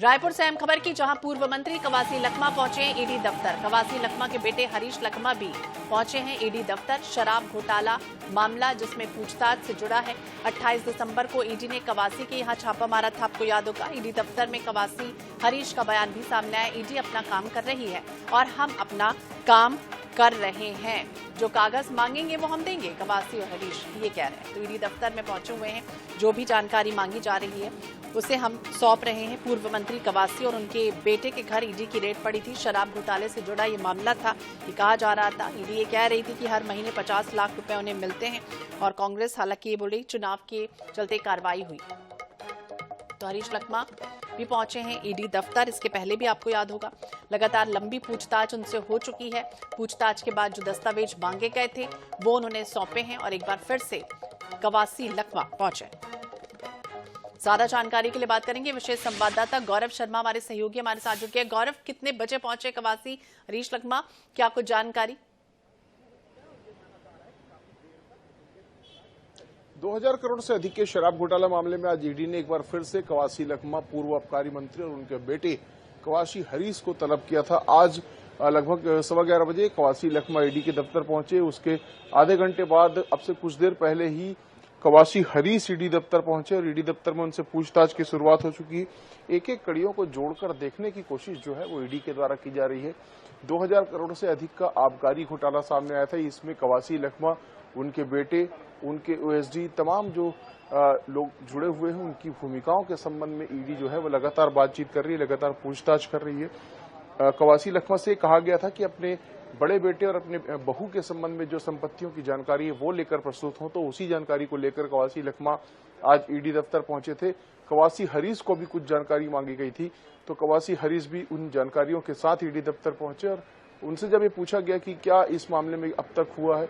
रायपुर से अहम खबर की, जहां पूर्व मंत्री कवासी लखमा पहुंचे ईडी दफ्तर। कवासी लखमा के बेटे हरीश लखमा भी पहुंचे हैं ईडी दफ्तर। शराब घोटाला मामला जिसमें पूछताछ से जुड़ा है। 28 दिसंबर को ईडी ने कवासी के यहां छापा मारा था, आपको याद होगा। ईडी दफ्तर में कवासी हरीश का बयान भी सामने आया। ईडी अपना काम कर रही है और हम अपना काम कर रहे हैं, जो कागज मांगेंगे वो हम देंगे, कवासी और हरीश ये कह रहे हैं। तो ईडी दफ्तर में पहुंचे हुए हैं, जो भी जानकारी मांगी जा रही है उसे हम सौंप रहे हैं। पूर्व मंत्री कवासी और उनके बेटे के घर ईडी की रेड पड़ी थी। शराब घोटाले से जुड़ा ये मामला था। ये कहा जा रहा था, ईडी ये कह रही थी कि हर महीने 50 लाख रुपए उन्हें मिलते हैं और कांग्रेस हालांकि ये बोली चुनाव के चलते कार्रवाई हुई। तो हरीश लखमा भी पहुंचे हैं ईडी दफ्तर। इसके पहले भी आपको याद होगा लगातार लंबी पूछताछ उनसे हो चुकी है। पूछताछ के बाद जो दस्तावेज मांगे गए थे वो उन्होंने सौंपे हैं और एक बार फिर से कवासी लखमा पहुंचे। ज्यादा जानकारी के लिए बात करेंगे विशेष संवाददाता गौरव शर्मा, हमारे सहयोगी हमारे साथ जुड़ गए। गौरव, कितने बजे पहुंचे कवासी हरीश लखमा, क्या कुछ जानकारी? 2000 करोड़ से अधिक के शराब घोटाला मामले में आज ईडी ने एक बार फिर से कवासी लखमा, पूर्व आबकारी मंत्री और उनके बेटे कवासी हरीश को तलब किया था। आज लगभग 11:15 बजे कवासी लखमा ईडी के दफ्तर पहुंचे। उसके आधे घंटे बाद, अब से कुछ देर पहले ही कवासी हरीश ईडी दफ्तर पहुंचे और ईडी दफ्तर में उनसे पूछताछ की शुरुआत हो चुकी है। एक एक कड़ियों को जोड़कर देखने की कोशिश जो है वो ईडी के द्वारा की जा रही है। 2000 करोड़ से अधिक का आबकारी घोटाला सामने आया था। इसमें कवासी लखमा, उनके बेटे, उनके ओएसडी, तमाम जो लोग जुड़े हुए हैं उनकी भूमिकाओं के संबंध में ईडी जो है वो लगातार बातचीत कर रही है, लगातार पूछताछ कर रही है। कवासी लखमा से कहा गया था कि अपने बड़े बेटे और अपने बहू के संबंध में जो संपत्तियों की जानकारी है वो लेकर प्रस्तुत हो। तो उसी जानकारी को लेकर कवासी लखमा आज ईडी दफ्तर पहुंचे थे। कवासी हरीश को भी कुछ जानकारी मांगी गई थी, तो कवासी हरीश भी उन जानकारियों के साथ ईडी दफ्तर पहुंचे और उनसे जब ये पूछा गया कि क्या इस मामले में अब तक हुआ है,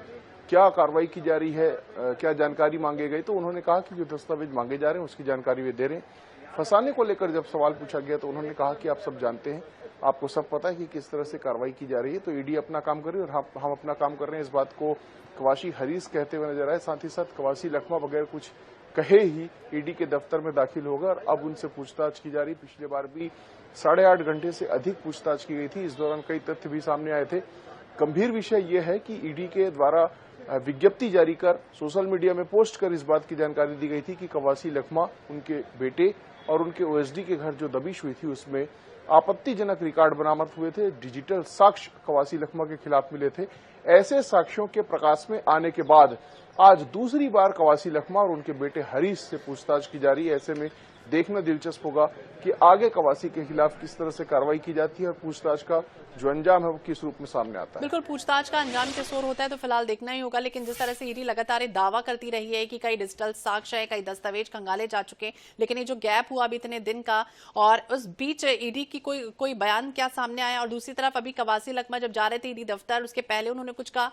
क्या कार्रवाई की जा रही है, क्या जानकारी मांगे गई, तो उन्होंने कहा कि जो दस्तावेज मांगे जा रहे हैं उसकी जानकारी वे दे रहे हैं। फंसाने को लेकर जब सवाल पूछा गया तो उन्होंने कहा कि आप सब जानते हैं, आपको सब पता है कि किस तरह से कार्रवाई की जा रही है। तो ईडी अपना काम कर रही है और हम अपना काम कर रहे हैं, इस बात को कवासी हरीश कहते हुए नजर आए। साथ ही साथ कवासी लखमा बगैर कुछ कहे ही ईडी के दफ्तर में दाखिल होगा और अब उनसे पूछताछ की जा रही। पिछले बार भी 8.5 घंटे से अधिक पूछताछ की गई थी। इस दौरान कई तथ्य भी सामने आए थे। गंभीर विषय यह है कि ईडी के द्वारा विज्ञप्ति जारी कर सोशल मीडिया में पोस्ट कर इस बात की जानकारी दी गई थी कि कवासी लखमा, उनके बेटे और उनके ओएसडी के घर जो दबिश हुई थी उसमें आपत्तिजनक रिकॉर्ड बरामद हुए थे। डिजिटल साक्ष्य कवासी लखमा के खिलाफ मिले थे। ऐसे साक्ष्यों के प्रकाश में आने के बाद आज दूसरी बार कवासी लखमा और उनके बेटे हरीश से पूछताछ की जा रही है। ऐसे में देखना दिलचस्प होगा कि आगे कवासी के खिलाफ किस तरह से कार्रवाई की जाती है और पूछताछ का जो अंजाम है वो किस रूप में सामने आता है। बिल्कुल, पूछताछ का अंजाम किस ओर होता है तो फिलहाल देखना ही होगा। लेकिन जिस तरह से ईडी लगातार दावा करती रही है कि कई डिजिटल साक्ष्य है, कई दस्तावेज खंगाले जा चुके, लेकिन ये जो गैप हुआ अभी इतने दिन का और उस बीच ईडी की कोई बयान क्या सामने आया? और दूसरी तरफ अभी कवासी लखमा जब जा रहे थे ईडी दफ्तर, उसके पहले उन्होंने कुछ कहा?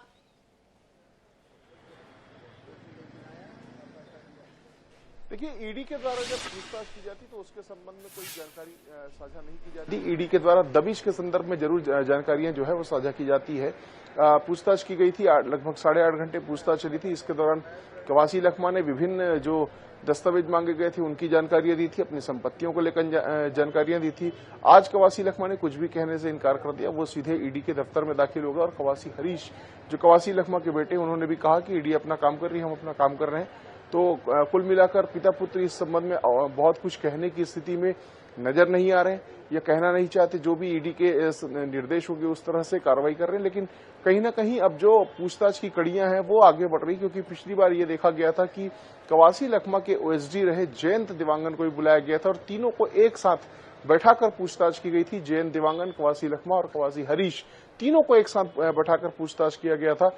देखिए, ईडी के द्वारा जब पूछताछ की जाती तो उसके संबंध में कोई जानकारी साझा नहीं की जाती। ईडी के द्वारा दबिश के संदर्भ में जरूर जानकारियां जो है वो साझा की जाती है। पूछताछ की गई थी, लगभग 8.5 घंटे पूछताछ चली थी। इसके दौरान कवासी लखमा ने विभिन्न जो दस्तावेज मांगे गए थे उनकी जानकारियां दी थी, अपनी संपत्तियों को लेकर जानकारियां दी थी। आज कवासी लखमा ने कुछ भी कहने से इनकार कर दिया, वो सीधे ईडी के दफ्तर में दाखिल होगा। और कवासी हरीश, जो कवासी लखमा के बेटे, उन्होंने भी कहा कि ईडी अपना काम कर रही है, हम अपना काम कर रहे हैं। तो कुल मिलाकर पिता पुत्र इस संबंध में बहुत कुछ कहने की स्थिति में नजर नहीं आ रहे हैं या कहना नहीं चाहते। जो भी ईडी के निर्देश होंगे उस तरह से कार्रवाई कर रहे हैं। लेकिन कहीं ना कहीं अब जो पूछताछ की कड़ियां हैं वो आगे बढ़ रही, क्योंकि पिछली बार ये देखा गया था कि कवासी लखमा के ओएसडी रहे जयंत दिवांगन को भी बुलाया गया था और तीनों को एक साथ बैठाकर पूछताछ की गई थी। जयंत दिवांगन, कवासी लखमा और कवासी हरीश, तीनों को एक साथ बैठाकर पूछताछ किया गया था।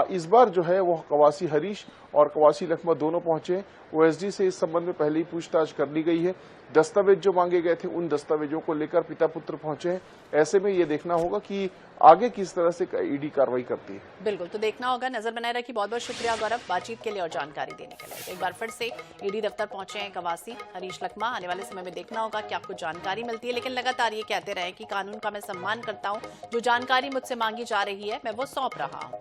इस बार जो है वो कवासी हरीश और कवासी लखमा दोनों पहुंचे। ओएसडी से इस संबंध में पहले ही पूछताछ कर ली गई है। दस्तावेज जो मांगे गए थे उन दस्तावेजों को लेकर पिता पुत्र पहुंचे हैं। ऐसे में ये देखना होगा कि आगे किस तरह से ईडी कार्रवाई करती है। बिल्कुल, तो देखना होगा, नजर बनाए रखिए। बहुत बहुत शुक्रिया गौरव बातचीत के लिए और जानकारी देने के लिए। एक बार फिर से ईडी दफ्तर पहुंचे हैं कवासी हरीश लखमा। आने वाले समय में देखना होगा कि आपको जानकारी मिलती है, लेकिन लगातार ये कहते रहे कि कानून का मैं सम्मान करता हूं, जो जानकारी मुझसे मांगी जा रही है मैं वो सौंप रहा हूं।